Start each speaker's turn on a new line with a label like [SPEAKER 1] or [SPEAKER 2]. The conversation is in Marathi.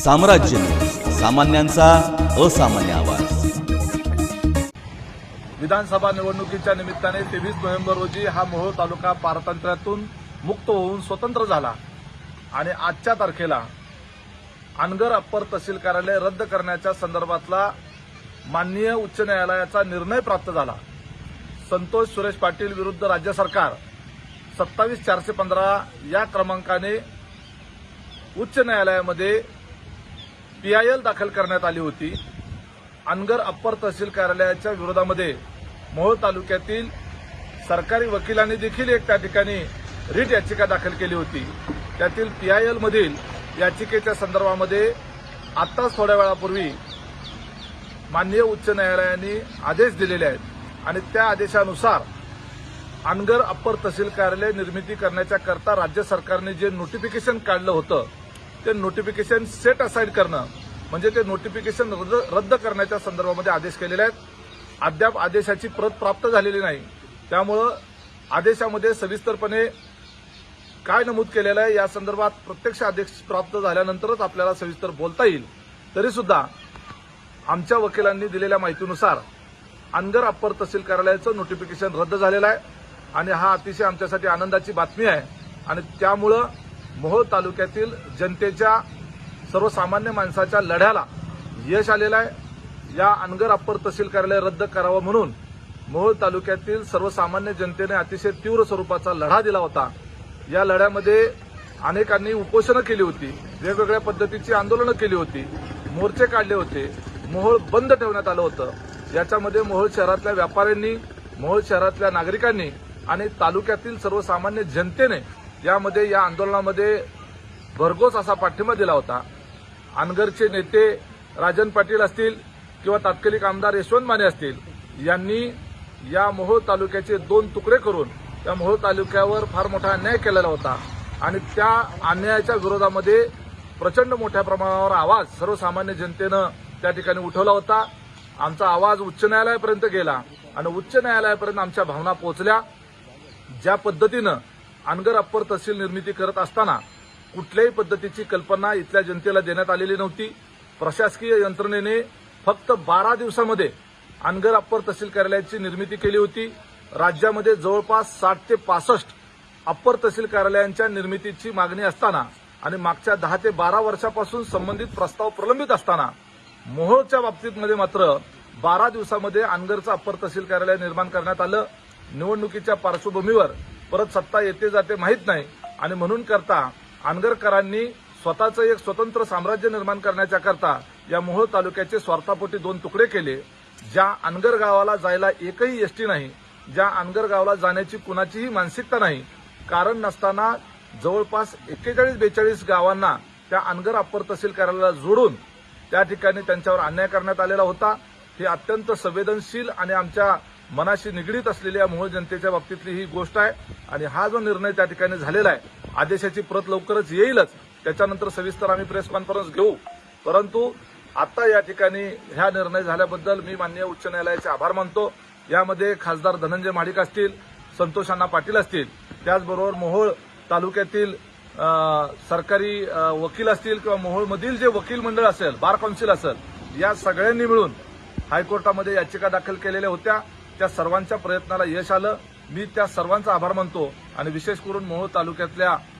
[SPEAKER 1] साम्राज्य सामान्यांचा असामान्य आवाज।
[SPEAKER 2] विधानसभा निवडणुकीच्या निमित्ताने 23 नोव्हेंबर रोजी हा मोहोळ तालुका पारतंत्र्यातून मुक्त होऊन स्वतंत्र झाला आणि आजच्या तारखेला अनगर अप्पर तहसील कार्यालय रद्द करण्याच्या संदर्भातला माननीय उच्च न्यायालयाचा निर्णय प्राप्त झाला। संतोष सुरेश पाटील विरुद्ध राज्य सरकार 27415 या क्रमांकाने उच्च न्यायालयामध्ये PIL दाखल करण्यात आली होती। अनगर अप्पर तहसील कार्यालयाच्या विरोधामध्ये मोहोळ तालुक्यातील सरकारी वकिलांनी देखील एक त्या ठिकाणी रिट याचिका दाखल केली होती। त्यातील PIL मधील याचिकेच्या संदर्भामध्ये आत्ताच थोड्या वेळापूर्वी माननीय उच्च न्यायालयाने आदेश दिलेले आहेत आणि त्या आदेशानुसार अनगर अप्पर तहसील कार्यालय निर्मिती करण्याच्या करता राज्य सरकारने जे नोटिफिकेशन काढलं होतं ते नोटिफिकेशन सेट असाइड करणं म्हणजे ते नोटिफिकेशन रद्द करण्याच्या संदर्भामध्ये आदेश केलेले आहेत। अद्याप आदेशाची प्रत प्राप्त झालेली नाही, त्यामुळं आदेशामध्ये सविस्तरपणे काय नमूद केलेलं आहे या संदर्भात प्रत्यक्ष आदेश प्राप्त झाल्यानंतरच आपल्याला सविस्तर बोलता येईल। तरी सुद्धा आमच्या वकिलांनी दिलेल्या माहितीनुसार अनगर अप्पर तहसील कार्यालयाचं नोटिफिकेशन रद्द झालेलं आहे आणि हा अतिशय आमच्यासाठी आनंदाची बातमी आहे आणि त्यामुळं मोहोळ तालुक्यातील जनतेच्या सर्वसामान्य माणसाच्या लढ्याला यश आलेलं आहे। या अनगर अप्पर तहसील कार्यालय रद्द करावं म्हणून मोहोळ तालुक्यातील सर्वसामान्य जनतेने अतिशय तीव्र स्वरूपाचा लढा दिला होता। या लढ्यामध्ये अनेकांनी उपोषणं केली होती, वेगवेगळ्या पद्धतीची आंदोलनं केली होती, मोर्चे काढले होते, मोहोळ बंद ठेवण्यात आलं होतं। याच्यामध्ये मोहोळ शहरातल्या व्यापाऱ्यांनी, मोहोळ शहरातल्या नागरिकांनी आणि तालुक्यातील सर्वसामान्य जनतेने यामध्ये या आंदोलनामध्ये भरघोस असा पाठिंबा दिला होता। अनगरचे नेते राजन पाटील असतील किंवा तात्कालिक आमदार यशवंत माने असतील यांनी या मोहोळ तालुक्याचे 2 तुकडे करून त्या मोहोळ तालुक्यावर फार मोठा अन्याय केलेला होता आणि त्या अन्यायाच्या विरोधामध्ये प्रचंड मोठ्या प्रमाणावर आवाज सर्वसामान्य जनतेनं त्या ठिकाणी उठवला होता। आमचा आवाज उच्च न्यायालयापर्यंत गेला आणि उच्च न्यायालयापर्यंत आमच्या भावना पोहोचल्या। ज्या पद्धतीनं अनगर अप्पर तहसील निर्मिती करत असताना कुठल्याही पद्धतीची कल्पना इथल्या जनतेला देण्यात आलेली नव्हती। प्रशासकीय यंत्रणेने फक्त 12 दिवसामध्ये अनगर अप्पर तहसील कार्यालयाची निर्मिती केली होती। राज्यामध्ये जवळपास 60 ते 65 अप्पर तहसील कार्यालयांच्या निर्मितीची मागणी असताना आणि मागच्या 10 ते 12 वर्षापासून संबंधित प्रस्ताव प्रलंबित असताना मोहोळच्या बाबतीत मात्र 12 दिवसामध्ये अनगरचं अप्पर तहसील कार्यालय निर्माण करण्यात आलं। निवडणुकीच्या पार्श्वभूमीवर परत सत्ता येते जाते माहीत नाही आणि म्हणून करता अनगरकरांनी स्वतःचं एक स्वतंत्र साम्राज्य निर्माण करण्याच्या करता या मोहोळ तालुक्याचे स्वार्थापोटी 2 तुकडे केले। ज्या अनगर गावाला जायला एकही एसटी नाही, ज्या अनगर गावाला जाण्याची कुणाचीही मानसिकता नाही, कारण नसताना जवळपास 41-42 गावांना त्या अनगर अप्पर तहसील कार्यालयाला जोडून त्या ठिकाणी त्यांच्यावर अन्याय करण्यात आलेला होता। ही अत्यंत संवेदनशील आणि आमच्या मनाशी निगडीत असलेल्या मोहोळ जनतेच्या बाबतीतली ही गोष्ट आहे आणि हा जो निर्णय त्या ठिकाणी झालेला आहे, आदेशाची प्रत लवकरच येईलच, त्याच्यानंतर सविस्तर आम्ही प्रेस कॉन्फरन्स घेऊ। परंतु आता या ठिकाणी ह्या निर्णय झाल्याबद्दल मी माननीय उच्च न्यायालयाचे आभार मानतो। यामध्ये खासदार धनंजय महाडिक असतील, संतोष अण्णा पाटील असतील, त्याचबरोबर मोहोळ तालुक्यातील सरकारी वकील असतील किंवा मोहोळमधील जे वकील मंडळ असेल, बार काउन्सिल असेल, या सगळ्यांनी मिळून हायकोर्टामध्ये याचिका दाखल केलेल्या होत्या। त्या सर्वांच्या प्रयत्नाला यश आलं। मी त्या सर्वांचा आभार मानतो आणि विशेष करून मोहोळ तालुक्यातल्या